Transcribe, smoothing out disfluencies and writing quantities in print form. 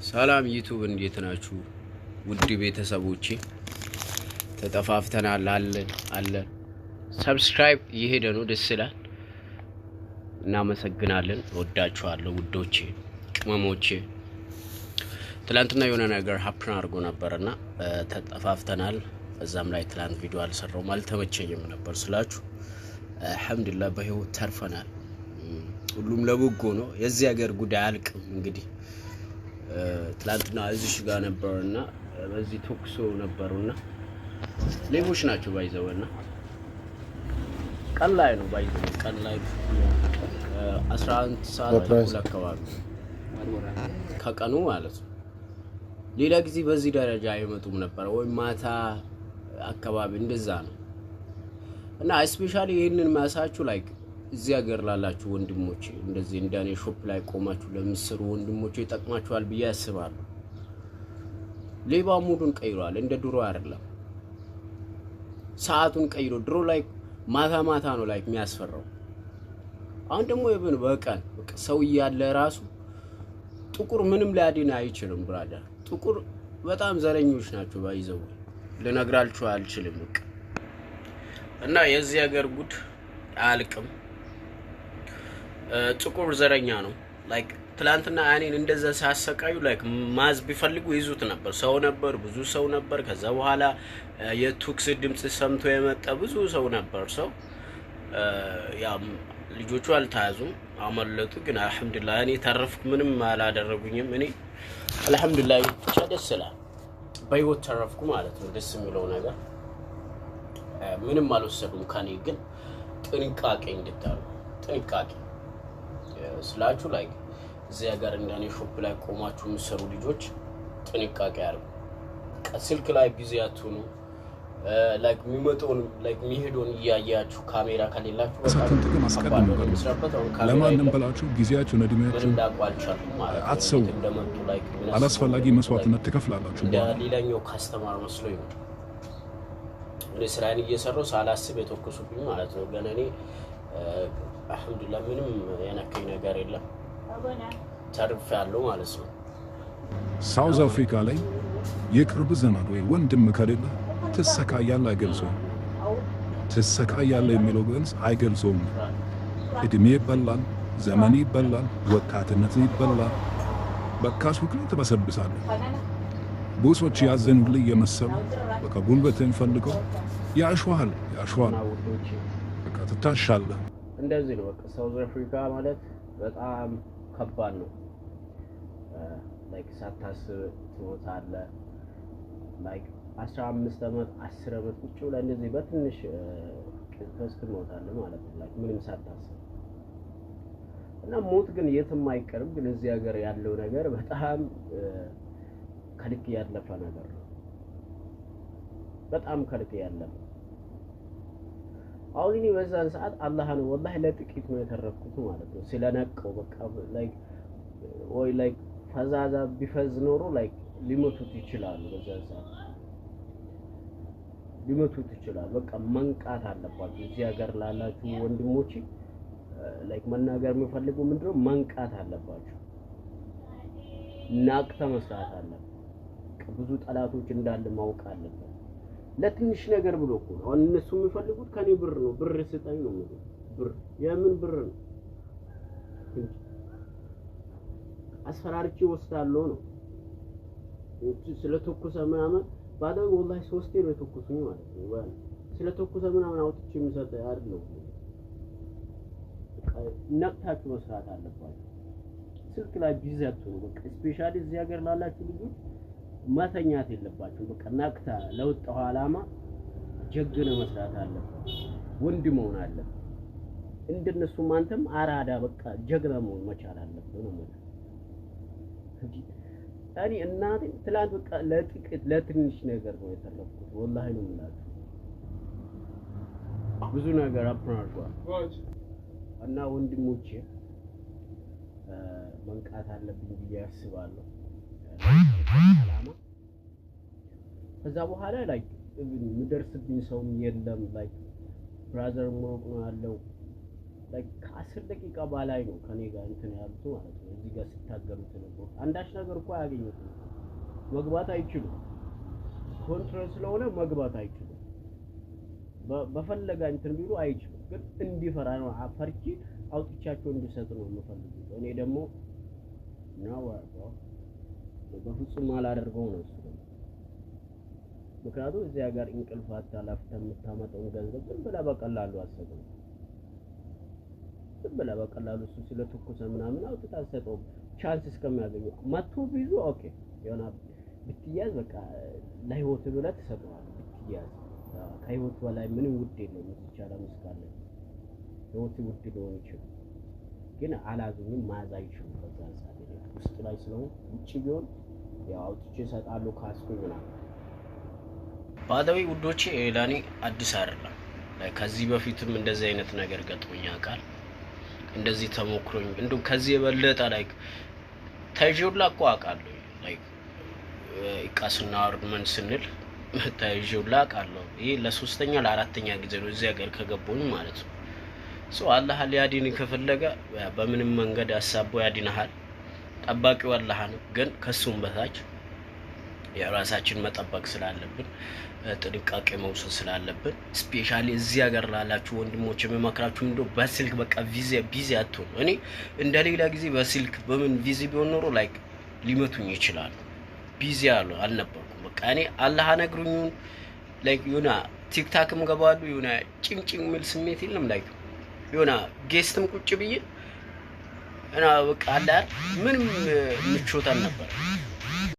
ሰላም ዩቲዩብ እንዴት ናችሁ? ውድ ቤተሰቦቼ ተጠፋፍተናል አለን ሰብስክራይብ እየሄደ ነው። ደስ ይላል። እናመሰግናለን። ወዳችኋለሁ ውዶቼ ቅመሞቼ። ትላንትና የሆነ ነገር ሀፕን አድርጎ ነበርና ተጠፋፍተናል። በዛም ላይ ትላንት ቪዲዮ አልሰራውም አልተመቸኝም ነበር ስላችሁ አልহামዱሊላህ በህይወት ተርፈናል። ሁሉም ለበጎ ነው። የዚህ ሀገር ጉዳይ አልቅም እንግዲህ ትላንትና እዚህ ጋር ነበርና በዚህ ቶክሶ ነበርና ሌቦች ናቸው ባይዘውና ቀን ላይ ነው ባይዘው ቀን ላይ 11 ሰዓት አካባቢ ከቀኑ ማለት ነው። ሌላ ጊዜ በዚህ ደረጃ አይመጡም ነበር ወይ ማታ አካባቢ እንደዛ ነው። እና ስፔሻሊ ይሄንን ማሳችሁ ላይክ እዚህ ሀገር ላላችሁ ወንድሞቼ እንደዚህ እንደኔ ሾፕ ላይ ቆማችሁ ለምስሩ ወንድሞቼ ይጠቅማችኋል ብዬ አስባለሁ። ሌባ ሙዱን ቀይሯል። እንደ ድሮ አይደለም። ሰዓቱን ቀይሮ ድሮ ላይ ማታ ነው ላይክ የሚያስፈራው። አሁን ደግሞ ይብን በቀን ሰው ያለ ራሱ ጥቁር ምንም ሊያድን አይችልም ብራዳር። ጥቁር በጣም ዘረኞች ናቸው ባይዘው ልነግራችሁ አልችልም። እና የዚህ ሀገር ጉድ አልቅም። ጥቁር ዘረኛ ነው። ላይክ ትላንትና እኔን እንደዛ ሳሰቃዩ ላይክ ማዝ ቢፈልጉ ይዙት ነበር። ሰው ነበር፣ ብዙ ሰው ነበር። ከዛ በኋላ የቱክስ ድምጽ ሰምቶ የመጣ ብዙ ሰው ነበር። ሰው ያ ልጆቹ አልታዙም አመለጡ። ግን አልহামዱሊላህ እኔ ተረፍኩ። ምንም አላደረጉኝም። እኔ አልহামዱሊላህ ብቻ ደስ ይላል። በህይወት ተረፍኩ ማለት ነው። ደስ የሚለው ነገር ምንም አልወሰዱም ከኔ። ግን ጥንቃቄ እንድታሩ ጥንቃቄ ስላችሁ ላይክ እዚህ ሀገር እንደኔ ሾፕ ላይ ቆማችሁ የምትሰሩ ልጆች ጥንቃቄ አድርጉ። ስልክ ላይ ቢዚ አትሁኑ። ላይክ የሚመጣውን ላይክ የሚሄደውን እያያችሁ ካሜራ ከሌላችሁ ጥቅም አስቀድሙ። ለማንም ብላችሁ ጊዜያችሁን እድሜያችሁን አትሰው። አላስፈላጊ መስዋዕትነት ትከፍላላችሁ። ሌላኛው ካስተማር መስሎኝ ነው እኔ ስራዬን እየሰራሁ ሳላስብ የተወከሱብኝ ማለት ነው። ግን እኔ አልহামዱሊላህ ምንም የነከኝ ነገር የለም። ተርፌያለሁ ማለት ነው። ሳውዝ አፍሪካ ላይ የቅርብ ዘመድ ወይ ወንድም ከሌለ ትሰቃያለህ አይገልጸውም። ትሰቃያለህ የሚለው ግልጽ አይገልጸውም። እድሜ ይበላል፣ ዘመን ይበላል፣ ወጣትነት ይበላል። በካሽ ሁሉ ተበሰብሳለህ። ቦሶች ያዘኑልህ የመሰሉ በቃ ጉልበትን ፈልገው ያሸዋል። በቃ ትታሻለህ። እንደዚህ ነው። በቃ ሳውዝ አፍሪካ ማለት በጣም ከባድ ነው። ላይክ ሳታስብ ትሞታለህ። ላይክ 15 አመት 10 አመት ቁጭ ብለህ እንደዚህ በትንሽ ቅጽበት ትሞታለህ ማለት ነው። ላይክ ምንም ሳታስብ እና ሞት ግን የትም አይቀርም። ግን እዚህ ሀገር ያለው ነገር በጣም ከልክ ያለፈ ነገር ነው። በጣም ከልክ ያለፈ አሁን እኔ በዛን ሰዓት አላህ ነው ወላሂ ለጥቂት ነው የተረፍኩት ማለት ነው። ስለነቀው በቃ ላይክ ወይ ላይክ ፈዛዛ ቢፈዝ ኖሮ ላይክ ሊሞቱት ይችላሉ። በዛን ሰዓት ሊሞቱት ይችላሉ። በቃ መንቃት አለባችሁ። እዚህ ሀገር ላላችሁ ወንድሞቼ ላይክ መናገር የምፈልገው ምንድነው መንቃት አለባችሁ። ናቅተ መስራት አለባችሁ። ብዙ ጠላቶች እንዳለ ማወቅ አለባችሁ። ለትንሽ ነገር ብሎ እኮ ነው እነሱ የሚፈልጉት ከኔ ብር ነው። ብር ስጠኝ ነው የሚሉት። ብር የምን ብር ነው? አስፈራርቼ ወስዳለሁ ነው። ስለተኩሰ ምናምን ባለው ወላሂ 3 ነው የተኩሱኝ ማለት ነው። ወይ ስለተኩሰ ምናምን አውጥቼ የሚሰጥ አይደለም። ነቅታችሁ መስራት አለባችሁ። ስልክ ላይ ቢዚ አትሁኑ። በቃ ስፔሻሊ እዚህ ሀገር ላላችሁ ልጆች ማተኛት የለባችሁ። በቃ ናቅታ ለወጣው አላማ ጀግነ መስራት አለበት። ወንድ መሆን አለበት። እንደነሱ ማንተም አራዳ በቃ ጀግና መሆን መቻል አለበት ነው ማለት እኔ እናቴ ትላንት በቃ ለጥቂት ለትንሽ ነገር ነው የተረፍኩት። ወላሂ ነው የምላችሁ። ብዙ ነገር አፕራርቷል እና ወንድሞቼ መንቃት አለብኝ ብዬ አስባለሁ። አላማ ከዛ በኋላ ላይ ምደርስብኝ ሰውም የለም። ላይ ብራዘር ሞቅ ነው ያለው ላይክ ከ10 ደቂቃ በላይ ነው ከኔ ጋር እንትን ያሉት ማለት ነው። እዚህ ጋር ሲታገሉት ነበር። አንዳች ነገር እኮ ያገኙት መግባት አይችሉም። ኮንትሮል ስለሆነ መግባት አይችሉም። በፈለጋ እንትን ቢሉ አይችሉም። ግን እንዲፈራ ነው አፈርቺ አውጥቻቸው እንዲሰጥ ነው የምፈልገው። እኔ ደግሞ ነው በፍጹም አላደርገው ነው እሱ። ምክንያቱም እዚህ ሀገር እንቅልፍ አታላፍተህ የምታመጣውን ገንዘብ ዝም ብለህ በቀላሉ አትሰጠውም። ዝም ብለህ በቀላሉ እሱ ስለተኮሰ ምናምን አውጥተህ አትሰጠውም። ቻንስ እስከሚያገኙ መጥቶ ቢይዙ ኦኬ የሆነ ብትያዝ በቃ ለህይወት ብለህ ትሰጠዋለህ። ብትያዝ ከህይወት በላይ ምንም ውድ የለም ይቻላል መስካለ ህይወት ውድ ሊሆን ይችላል። ግን አላዙኝም ማያዝ አይችሉም። በዛ ሰዓት ውስጥ ላይ ስለሆነ ውጪ ቢሆን ያው አውጥቼ እሰጣለሁ ካስኩኝ ምናምን። ባዳዊ ውዶቼ ለኔ አዲስ አይደለም። ከዚህ በፊትም እንደዚህ አይነት ነገር ገጥሞኝ ያውቃል። እንደዚህ ተሞክሮኝ እንደው ከዚህ የበለጠ ላይክ ታይጆላ እኮ አውቃለሁ። ላይክ ኢቃስና አርመን ስንል ታይጆላ አውቃለሁ። ይሄ ለሶስተኛ ለአራተኛ ጊዜ ነው እዚህ ሀገር ከገባሁኝ ማለት ነው። አላህ ሊያድን ከፈለገ በምንም መንገድ አሳቦ ያድናል። ጠባቂው አላህ ነው። ግን ከሱም በታች የራሳችን መጠበቅ ስላለብን ጥንቃቄ መውሰድ ስላለብን ስፔሻሊ እዚህ ሀገር ላላችሁ ወንድሞች የምመክራችሁ እንደው በስልክ በቃ ቢዚ አትሆኑ። እኔ እንደሌላ ጊዜ በስልክ በምን ቢዚ ቢሆን ኖሮ ላይክ ሊመቱኝ ይችላል። ቢዚ አልነበርኩም። በቃ እኔ አላህ ነግሩኝ ላይክ ዩና ቲክታክም ገባሉ ዩና ጭንጭን የሚል ስሜት የለም። ላይክ ዩና ጌስትም ቁጭ ብዬ እና በቃ አላህ ምንም ምቾት አልነበረ።